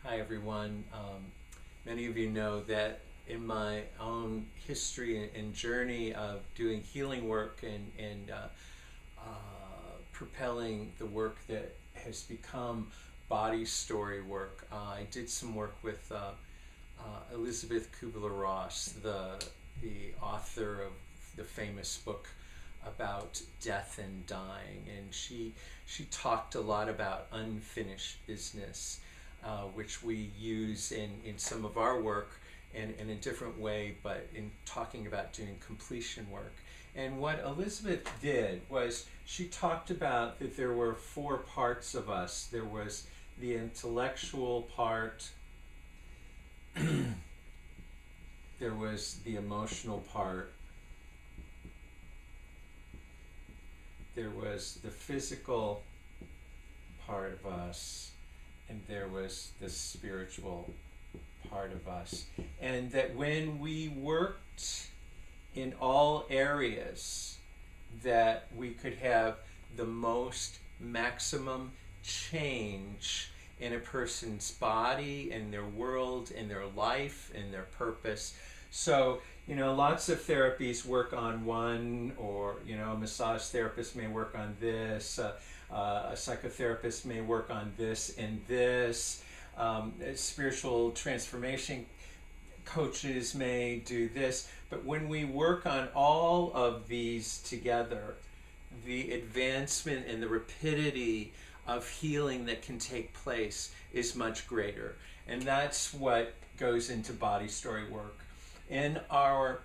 Hi everyone. Many of you know that in my own history and journey of doing healing work and propelling the work that has become body story work, I did some work with Elizabeth Kubler-Ross, the author of the famous book about death and dying, and she talked a lot about unfinished business, which we use in some of our work in a different way, but in talking about doing completion work. And what Elizabeth did was she talked about that there were four parts of us. There was the intellectual part, there was the emotional part, there was the physical part of us, and there was the spiritual part of us. And that when we worked in all areas, that we could have the most maximum change in a person's body, in their world, in their life, in their purpose. So, lots of therapies work on one, or, a massage therapist may work on this, a psychotherapist may work on this and this, spiritual transformation coaches may do this. But when we work on all of these together, the advancement and the rapidity of healing that can take place is much greater. And that's what goes into body story work. In our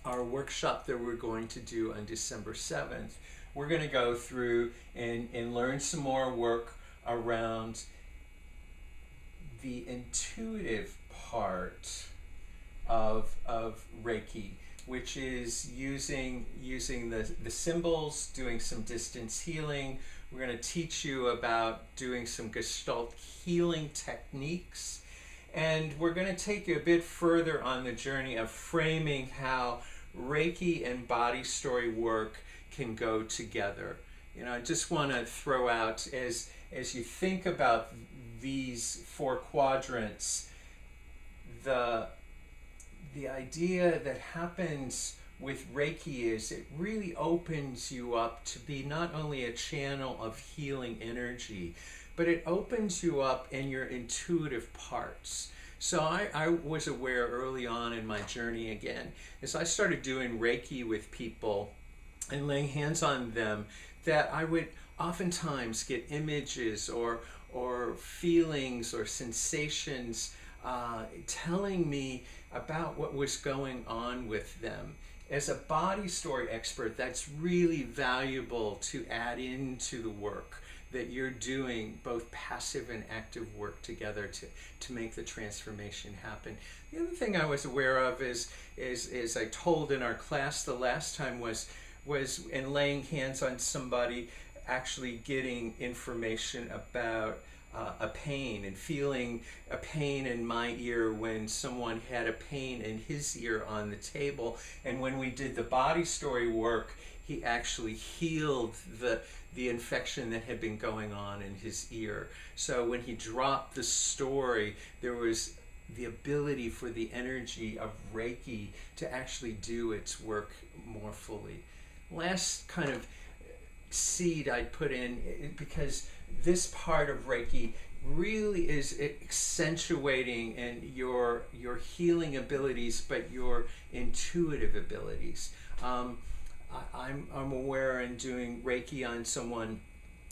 workshop that we're going to do on December 7th, we're going to go through and learn some more work around the intuitive part of Reiki, which is using the symbols, doing some distance healing. We're going to teach you about doing some Gestalt healing techniques. And we're going to take you a bit further on the journey of framing how Reiki and body story work can go together. I just want to throw out, as you think about these four quadrants, the idea that happens with Reiki is it really opens you up to be not only a channel of healing energy, but it opens you up in your intuitive parts. So I was aware early on in my journey, again, as I started doing Reiki with people and laying hands on them, that I would oftentimes get images or feelings or sensations telling me about what was going on with them. As a body story expert, that's really valuable to add into the work that you're doing, both passive and active work together to make the transformation happen. The other thing I was aware of is I told in our class the last time, was in laying hands on somebody, actually getting information about a pain and feeling a pain in my ear when someone had a pain in his ear on the table. And when we did the body story work, he actually healed the infection that had been going on in his ear. So when he dropped the story, there was the ability for the energy of Reiki to actually do its work more fully. Last kind of seed I'd put in, because this part of Reiki really is accentuating in your healing abilities, but your intuitive abilities. I'm aware in doing Reiki on someone,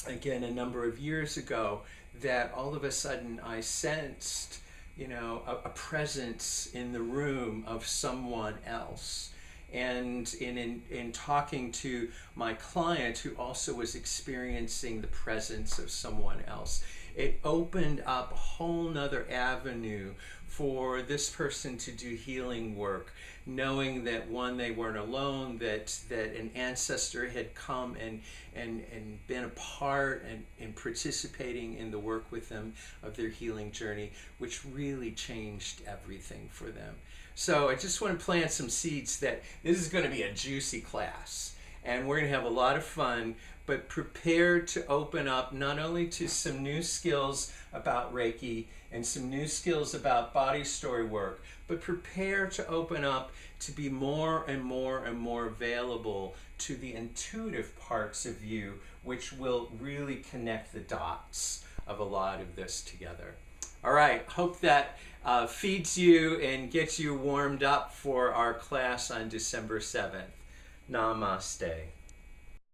again, a number of years ago, that all of a sudden I sensed, a presence in the room of someone else. And in talking to my client who also was experiencing the presence of someone else, it opened up a whole nother avenue for this person to do healing work, knowing that, one, they weren't alone, that an ancestor had come and been a part and participating in the work with them of their healing journey, which really changed everything for them. So I just want to plant some seeds that this is going to be a juicy class. and we're going to have a lot of fun, but prepare to open up not only to some new skills about Reiki and some new skills about body story work, but prepare to open up to be more and more and more available to the intuitive parts of you, which will really connect the dots of a lot of this together. All right, hope that feeds you and gets you warmed up for our class on December 7th. Namaste.